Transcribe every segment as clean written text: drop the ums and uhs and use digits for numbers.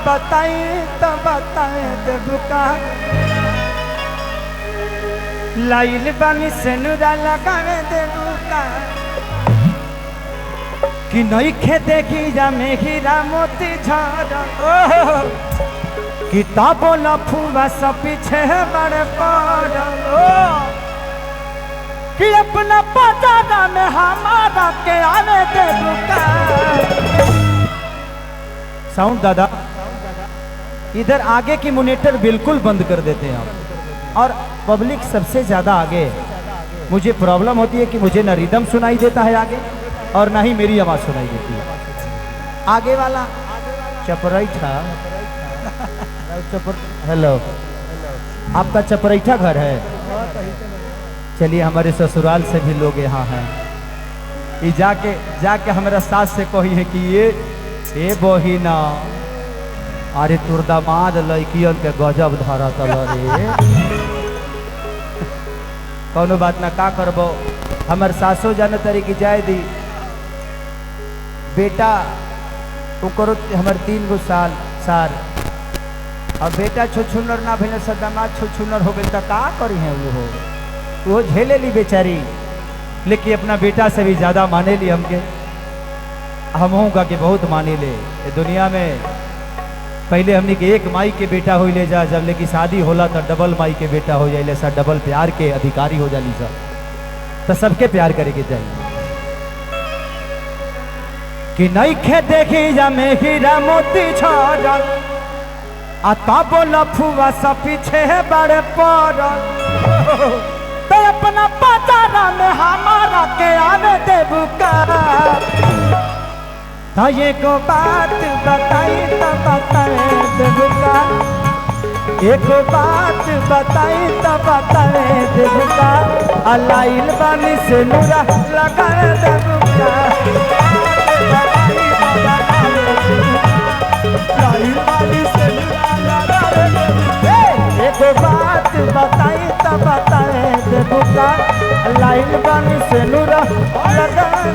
बताई तो बताए देबुका लाइल बानी से नुरा लगावे देबुका कि नई खे देखी जा में हीरा मोती झरा किताब लफुआ सब पीछे बड़े पड़ कि अपना पता में हमारा के आने देबुका। साउंड दादा इधर आगे की मोनिटर बिल्कुल बंद कर देते हैं आप और पब्लिक सबसे ज्यादा आगे। मुझे प्रॉब्लम होती है कि मुझे ना रिदम सुनाई देता है आगे और ना ही मेरी आवाज सुनाई देती है। आगे वाला चपरैठा हेलो आपका चपरैठा घर है। चलिए हमारे ससुराल से भी लोग यहाँ हैं। ये जाके हमारा सास से कही है कि ये बहिना अरे तुर दामाद लड़कियन के गजब धरा तल रे कौनो बात ना का करबो। हमार सासो जाने तरी की जाए दी बेटा करो हमार 3 गो साल अब बेटा छुछुनर ना भेल दामाद छुछुनर हो गई तो का करी है वो झेले ली बेचारी। लेकिन अपना बेटा से भी ज्यादा माने ली हमके हम का के बहुत माने ले। दुनिया में पहले हमने के एक माई के बेटा हो ले जा जब लेकिन शादी होला तो डबल माई के बेटा हो जाए सर डबल प्यार के अधिकारी हो जाली सब तो सबके प्यार करे के चाहिए कि नहीं खे देखी जा में हीरा मोती छड़ल आता बोला फुआ सब पीछे बड़े पड़ल तो अपना पता में हमारा के आने देबुका। तो ये को बात बताई तो बताए देबुका एक बात बताई तो बताए देबुका अलाइल बानी से नूरा लगाए देबुका एक बात बताई तो बताए देबुका लाइल बानी से नूरा लगाए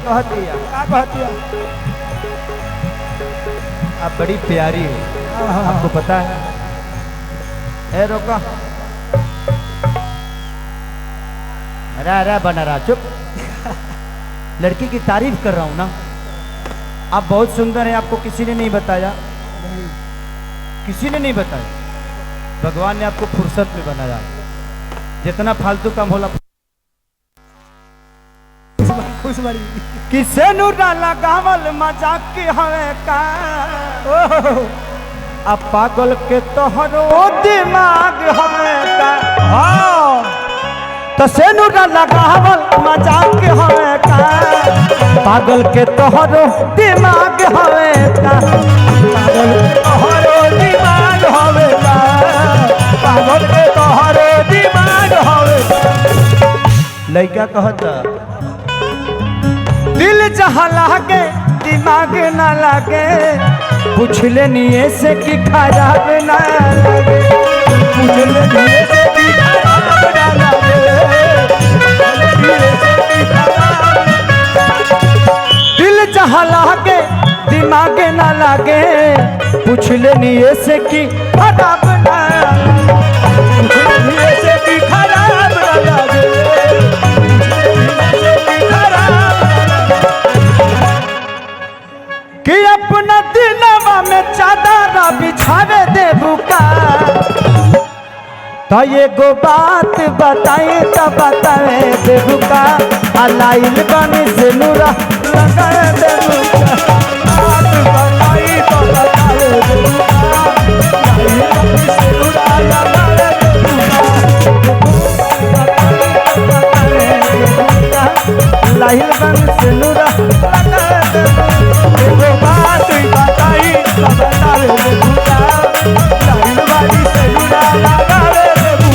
कहती आप बड़ी प्यारी हो आपको पता है। ए रोका अरे बना रहा चुप लड़की की तारीफ कर रहा हूं ना। आप बहुत सुंदर हैं आपको किसी ने नहीं बताया किसी ने नहीं बताया भगवान ने आपको फुर्सत में बनाया। जितना फालतू काम होला किसे नुरा लगावल मजाक की हवे का अब पागल के तोहरो दिमाग हवे का तो से नुरा लगावल मजाक की हवे का पागल के तोहरो दिमाग हवे का पागल के तोहरो दिमाग हवे का पागल के तोहरो दिमाग हवे का। लड़का कहता दिल जहाँ लागे दिमाग ना लागे पूछ लेनी से कि खराब ना लगे पूछ लेनी से कि खराब ना लगे दिल जहाँ लागे दिमाग ना लागे पूछ लेनी से कि खराब ना लगे से कि खराब ना लगे कि अपना दिलवा में चादर बिछावे देबुका तो ये गो बात बताई तो बताए देबुका अलाइल बानी से नूरा लगाए देबुका बात बताई तो बताए देबुका अलाइल बानी से नूरा लगाए देबुका बन से नूरा लगा देबू एगो बात बताई तब बतावे बुका लाइल बाड़ी से नूरा लगा देबू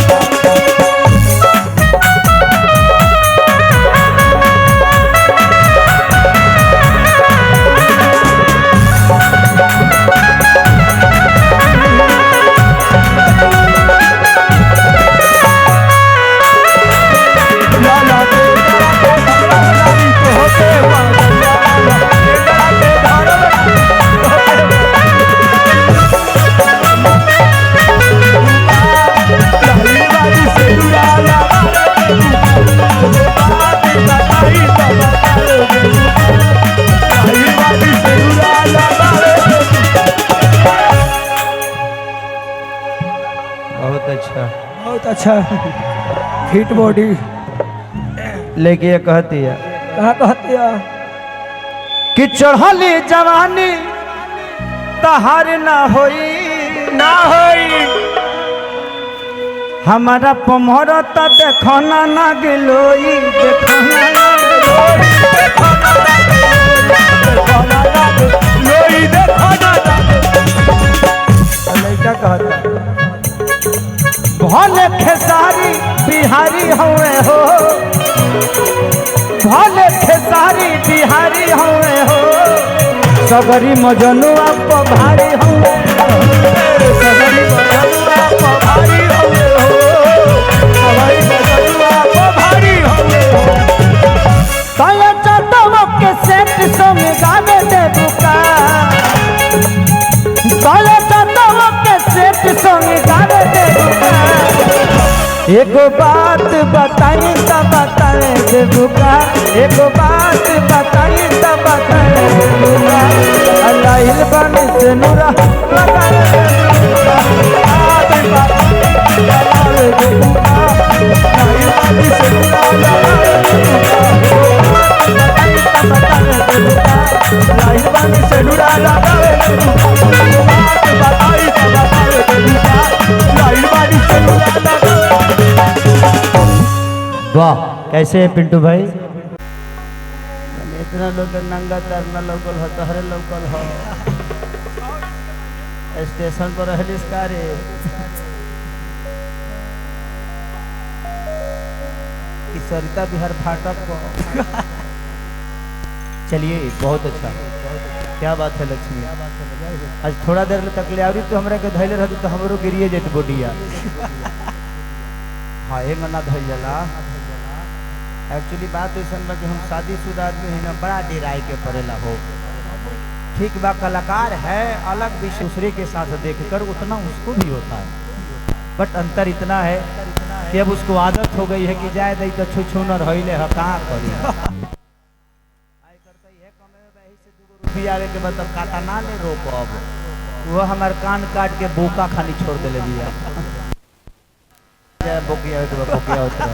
बहुत अच्छा फिट बॉडी लेके ये कहती है कहाँ कहती है कि चढ़ली जवानी तहार ना होई हमारा पमरता देखना ना गिलोई देखना ना गिलोई लड़का कहता भले खेसारी बिहारी हुए हो भले खेसारी बिहारी हुए हो सगरी मजनुआ भारी हुए सगरी मजनुआ भारी हुए हो सगरी मजनुआ भारी हुए हो तया चतवा के सेट संग गावे दे बुका तया चतवा के सेट संग गावे दे बुका एगो बात बताई तब बताए देबुका एगो बात बताई तब बताए देबुका लाइल बन से नूरा लगा देबुका बात बताई देबुका लाइल बन से नूरा लगा देबुका बताई तब बताए देबुका लाइल बन से नूरा लगा देबुका बात बताई तब बताए देबुका लाइल बन से नूरा लगा। वाह कैसे है पिंटू भाई इतना लोग नंगा तरना लोकल हो तहरे लोकल हो स्टेशन पर रहलिस कारे कि सरिता बिहार फाटक को चलिए बहुत अच्छा क्या बात है लक्ष्मी आज थोड़ा देर तक ले आवरी तो हमरा के धैले रहती तो हमरो गिरिए जेत बोडिया हाँ ये मना धैल जाला एक्चुअली बात ऐसा बा कि हम शादीशुदा आदमी है ना बड़ा डेराई के पड़ेला हो ठीक बा कलाकार है अलग भी दूसरे के साथ देखकर उतना उसको भी होता है बट अंतर इतना है कि अब उसको आदत हो गई है कि जाए दई तो छू न रहिले ह कहाँ करी रुपया आवे के मतलब काटा ना ले रोको अब वो हमार कान काट के बोका खाली छोड़ दे ले दिया बोकिया होता